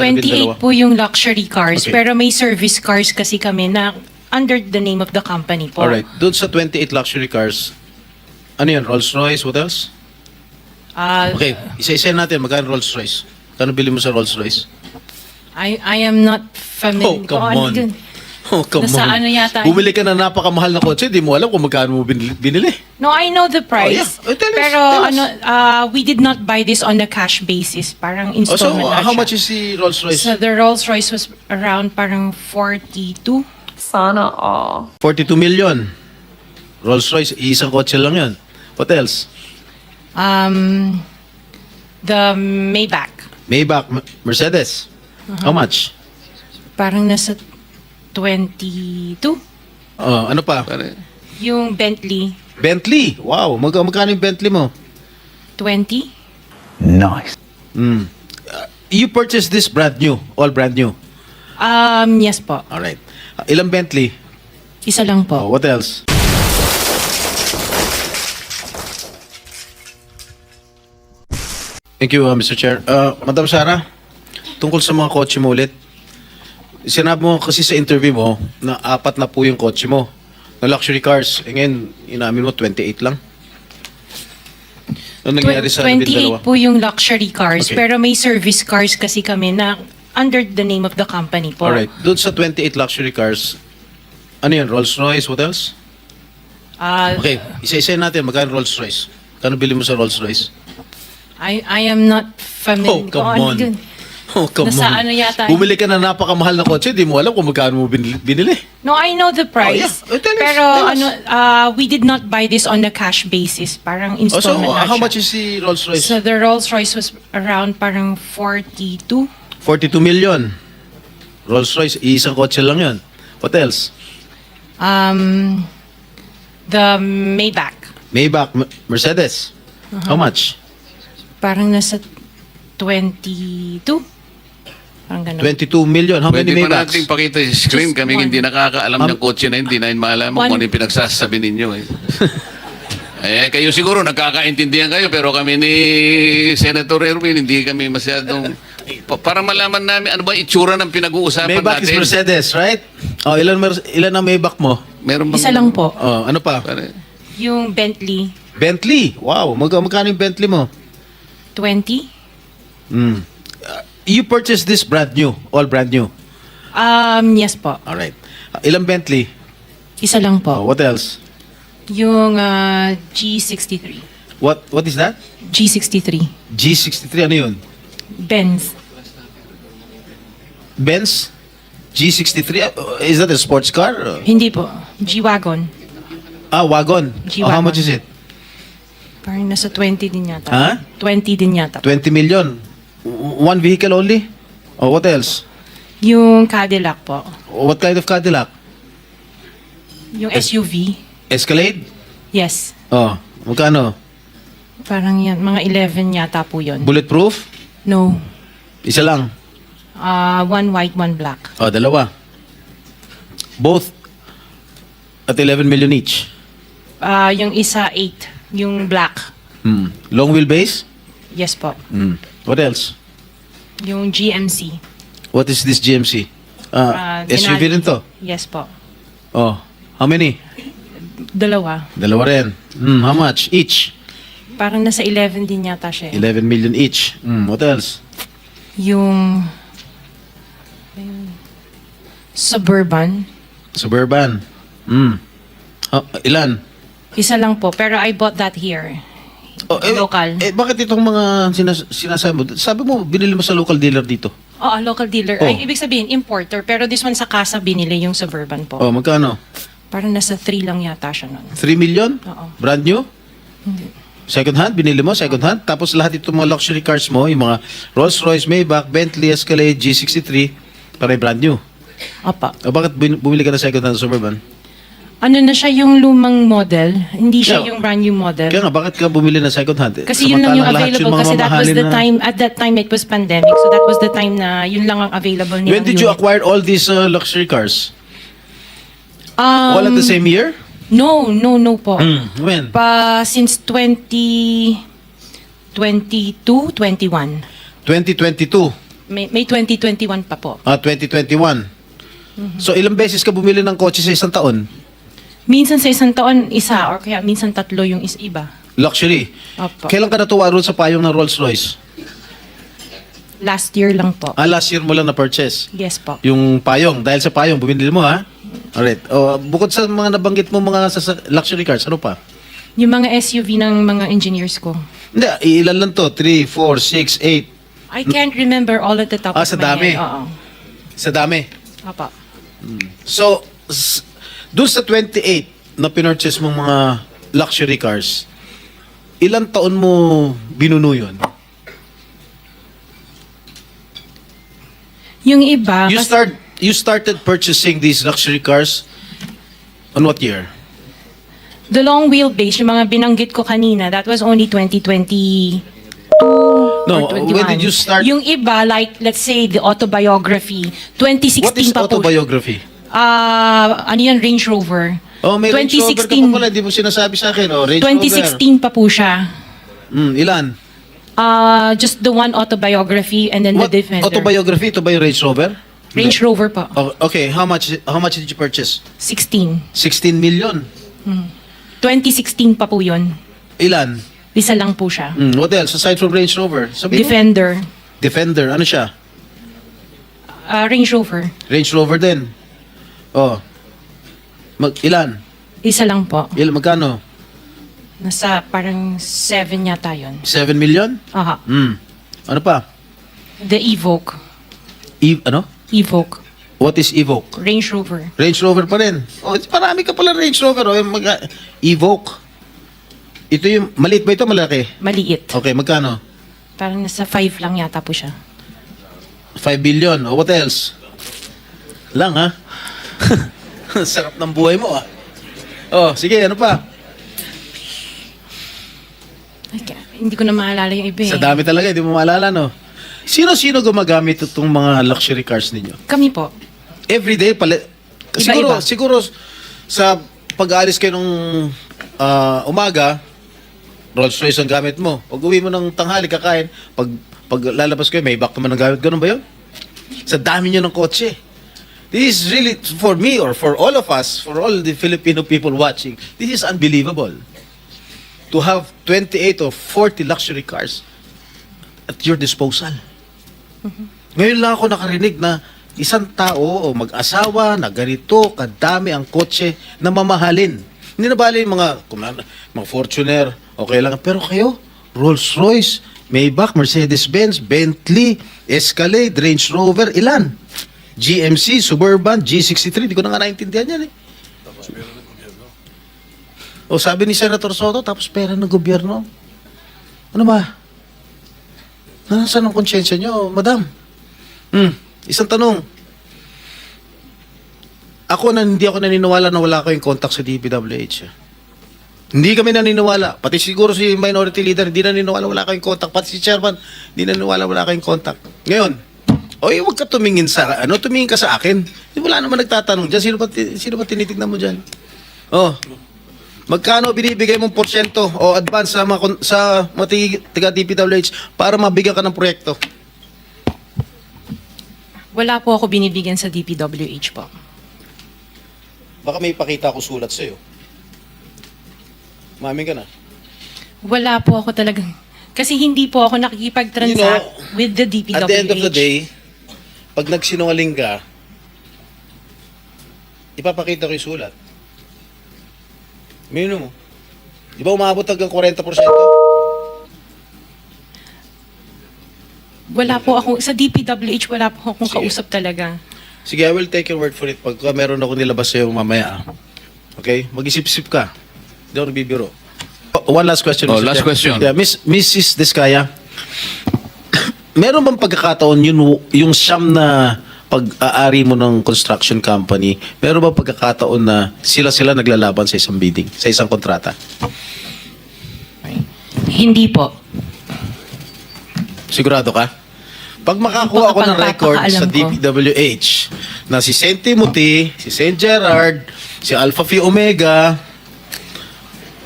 28 po yung luxury cars, Okay. pero may service cars kasi kami na under the name of the company po. Alright. Doon sa 28 luxury cars, ano yan? Rolls-Royce? What else? Ah, Okay. Isa-isa natin. Magkano Rolls-Royce? Kano bili mo sa Rolls-Royce? I am not familiar. Oh, come kung ano on. dun. Oh, come Nasa on. ano yata- Bumili ka na napakamahal na kotse, di mo alam kung magkano mo binili. No, I know the price. Oh, yeah. Oh, tell us, pero tell us. ano, we did not buy this on a cash basis. Parang Oh, so, installment na how siya. much is the Rolls-Royce? So the Rolls Royce was around parang 42. Sana all. 42 million. Rolls-Royce, isang kotse lang yun. What else? The Maybach. Maybach, Mercedes. How much? Parang nasa 22. Oh, ano pa? Yung Bentley, Bentley. Wow, magkano yung Bentley mo? 20. You purchased this brand new, all brand new. Yes po. All right. Ilang Bentley? Isa lang Oh, po. what else? Thank you, Mr. Chair. Madam Sara, tungkol sa mga kotse mo ulit. Sinabi mo kasi sa interview mo na 4 na po yung kotse mo na luxury cars. E ngayon, inamin mo 28 lang. Ano nangyari sa 28 po yung luxury cars, Okay. pero may service cars kasi kami na under the name of the company po. Alright. Doon sa 28 luxury cars, ano yan? Rolls-Royce? What else? Okay. Isa-isa natin. Magkano Rolls-Royce? Kano bili mo sa Rolls-Royce? I am not familiar. Oh, come kung ano on. dun. Oh, come Nasa on. ano yata- Bumili ka na napakamahal na kotse, di mo alam kung magkano mo binili. No, I know the price. yeah. Oh, tell us, pero tell us. ano, we did not buy this on a cash basis. Parang Oh, so, installment na how siya. much is the Rolls-Royce? So the Rolls Royce was around parang 42. 42 million. Rolls-Royce, isang kotse lang yun. What else? The Maybach. Maybach, Mercedes. How much? Parang nasa 22. Parang ganun. 22 million. How Pwede many pa Maybachs? natin pakita yung screen. Just Kami one. hindi nakakaalam ng kotse na hindi namin malaman One. kung ano yung pinagsasabi ninyo. Kayo siguro nagkakaintindihan kayo pero kami ni Senator Erwin hindi kami masyadong... para malaman namin ano ba itsura ng pinag-uusapan Maybach is natin. Mercedes, right? Oh, ilan ang Maybach mo? Meron bang... Isa lang po. Oh, ano pa? Yung Bentley, Bentley. Wow, magkano yung Bentley mo? 20. You purchased this brand new, all brand new. Yes po. All right. Ilang Bentley? Isa lang Oh, po. what else? Yung G63. What is that? G63. G63 ano yun? Benz. Benz? G63? Is that a sports car? Hindi po. G-Wagon. Wagon. Oh, how G-Wagon. much is it? Parang nasa 20 din yata. Ha? 20 din yata. 20 million. One vehicle only? Oh, what else? Yung Cadillac po. What kind of Cadillac? Yung SUV. Escalade? Yes. Oh, magkano? Parang yan. Mga 11 yata po yun. Bulletproof? No. Isa lang. One white, one black. Oh, dalawa. Both at 11 million each. Yung isa 8. Yung black. Long wheelbase? Yes po. What else? Yung GMC. What is this GMC? SUV Denali. rin to? Yes po. Oh, how many? Dalawa. Dalawa rin. How much each? Parang nasa 11 din yata siya. 11 million each. What else? Yung Suburban. Suburban. Ilan? Isa lang po. Pero I bought that here. Local. Bakit itong mga sinasabi mo? Sabi mo, binili mo sa local dealer dito. Oo, local dealer. Oh. Ay, ibig sabihin, importer. Pero this one sa casa binili yung Suburban po. Oh, magkano? Parang nasa 3 lang yata siya nun. 3 million? Oo. Brand new? Second hand? Binili mo? Second hand? Tapos lahat itong mga luxury cars mo, yung mga Rolls-Royce, Maybach, Bentley, Escalade, G63, para brand new. Opa. O bakit bumili ka na second hand Suburban? Ano na siya yung lumang model? Hindi siya Yeah. yung brand new model. Kaya nga, bakit ka bumili na second hand? Kasi yun lang yung Samantalang lahat available. mga Kasi that was mamahalin the na- time, at that time it was pandemic. So that was the time na yun lang ang available nilang When did you unit. acquire all these luxury cars? All at the same year? No po. When? Since 2022, 21. 2022. May 2021 pa po. 2021. So ilang beses ka bumili ng kotse sa isang taon? Minsan sa isang taon, isa, or kaya minsan tatlo yung iba. Luxury. Opo. Kailan ka natuwa roon sa payong ng Rolls Royce? Last year lang po. Last year mo lang na-purchase. Yes po. Yung payong. Dahil sa payong, bumili mo ha? Alright. Bukod sa mga nabanggit mo mga luxury cars, ano pa? Yung mga SUV ng mga engineers ko. Hindi, ilan lang to? 3, 4, 6, 8. I can't remember all at the top of Sa my dami. head. Oo. Sa dami. Opo. So, doon sa 28 na pinurchase mong mga luxury cars, ilang taon mo binuno yun? Yung iba, You started purchasing these luxury cars on what year? the long wheelbase, yung mga binanggit ko kanina, that was only 2020. No, when did you start? Yung iba, like, let's say, the autobiography, 2016 What is pa po. autobiography? Ano yan, Range Rover. Oh, may Range Rover ka pa pala, di mo sinasabi sa akin. Range 2016 pa po siya. Rover. Ilan? Just the one autobiography and then What the Defender. autobiography? Ito ba yung Range Rover? Range Rover pa. Okay, how much did you purchase? 16. 16 million. 2016 pa po yun. Ilan? Isa lang po siya. What else aside from Range Rover? Sabi mo? Defender. Defender, ano siya? Range Rover. Range Rover din. Oh. Ilan? Isa lang po. Magkano? Nasa parang 7 yata yun. 7 million? Aha. Ano pa? The Evoque. Ano? Evoque. What is Evoque? Range Rover. Range Rover pa rin. Marami ka pala Range Rover. Evoque. Ito yung, maliit ba ito malaki? Maliit. Okay, magkano? Parang nasa 5 lang yata po siya. 5 billion. What else? Lang ha? Sarap ng buhay mo ah. Sige, ano pa? Hindi ko na maalala yung iba eh. Sa dami talaga, hindi mo maalala no? Sino-sino gumagamit itong mga luxury cars ninyo? Kami po. Everyday pala. Iba-iba. Siguro sa pag-aalis kayo nung umaga, Rolls Royce ang gamit mo. Pag uwi mo ng tanghali, kakain, pag lalabas kayo, may back naman ang gamit. Ganun ba yun? Sa dami nyo ng kotse. This is really, for me or for all of us, for all the Filipino people watching, this is unbelievable. To have 28 or 40 luxury cars at your disposal. Ngayon lang ako nakarinig na isang tao o mag-asawa na ganito kadami ang kotse na mamahalin. Hindi na bali yung mga Fortuner, okay lang. Pero kayo, Rolls Royce, Maybach, Mercedes-Benz, Bentley, Escalade, Range Rover, ilan? GMC, Suburban, G63, di ko na nga naintindihan yan eh. Sabi ni Senator Soto, tapos pera ng gobyerno. Ano ba? Nasaan ang konsyensya nyo, madam? Isang tanong. Hindi ako naniniwala na wala kayong contact sa DPWH. Hindi kami naniniwala. Pati siguro si minority leader, hindi naniniwala wala kayong contact. Pati si chairman, hindi naniniwala wala kayong contact. Ngayon, huwag ka tumingin tumingin ka sa akin. Wala naman nagtatanong dyan. Sino ba tinitignan mo dyan? Magkano binibigay mong porsyento o advance sa mga tiga DPWH para mabigyan ka ng proyekto? Wala po ako binibigyan sa DPWH po. Baka may ipakita ako sulat sa'yo. Mamin ka na. Wala po ako talagang... Kasi hindi po ako nakikipag-transact with the DPWH. At the end of the day, pag nagsinungaling ka, ipapakita ko yung sulat. Minimum mo. Di ba umabot hanggang 40%? Wala po ako, sa DPWH wala po akong Sige. kausap talaga. Sige, I will take your word for it. Pagka meron ako nilabas sa'yo mamaya. Okay? Mag-isip-isip ka. Hindi ako nagbibiro. One last question. Mr. last Chair. question. Yeah, Mrs. Descaya, meron bang pagkakataon yung siyam na pag-aari mo ng construction company, meron bang pagkakataon na sila naglalaban sa isang bidding, sa isang kontrata? Hindi po. Sigurado ka? Pag makakuha ako ng record sa DPWH na si St. Timothy, si St. Gerard, si Alpha Phi Omega,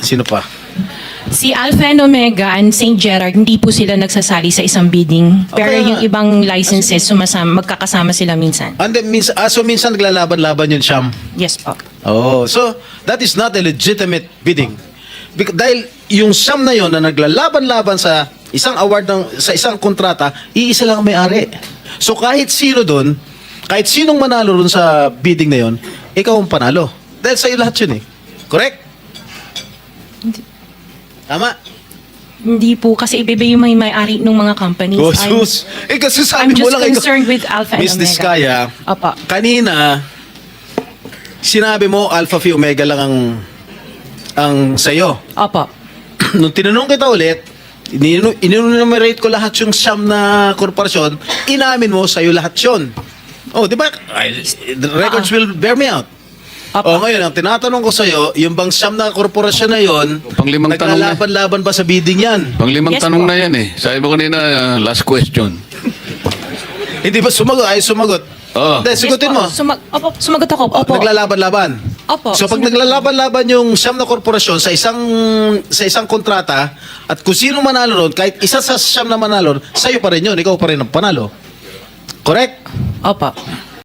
sino pa? Si Alpha and Omega and St. Gerard, hindi po sila nagsasali sa isang bidding. Pero Okay, yung ibang licenses, magkakasama sila minsan. And then, so minsan naglalaban-laban yung Siyam. Yes po. Oh, so that is not a legitimate bidding. Dahil yung Siyam na yon na naglalaban-laban sa isang award sa isang kontrata, iisa lang ang may-ari. So kahit sino doon, kahit sinong manalo doon sa bidding na yon, ikaw ang panalo. Dahil sa'yo lahat yun eh. Correct? Tama? Hindi po, kasi iba yung may-ari ng mga companies. Oh, sus. Kasi sabi I'm mo just lang, concerned with Alpha and Miss Omega. Diskaya, Opo. kanina, sinabi mo Alpha Phi Omega lang ang sa'yo. Opo. Nung tinanong kita ulit, in-enumerate ko lahat yung Siyam na korporasyon, inamin mo sa'yo lahat yun. Oh, di ba? The records will bear me out. Opo. Oh, ngayon, ang tinatanong ko sa'yo, yung bang Siyam na korporasyon na yon, Panglimang tanong na. naglalaban-laban ba sa bidding yan? Panglimang Yes tanong po. na yan eh. Sabi mo kanina, last question. Hindi ba sumagot? Ay, sumagot. Oo. Hindi, sagutin mo. Opo, sumagot ako. Opo. Naglalaban-laban. Opo. So pag naglalaban-laban yung Siyam na korporasyon sa isang kontrata at kung sino manalo ron, kahit isa sa Siyam na manalo, sa'yo pa rin yun, ikaw pa rin ang panalo. Correct? Opo.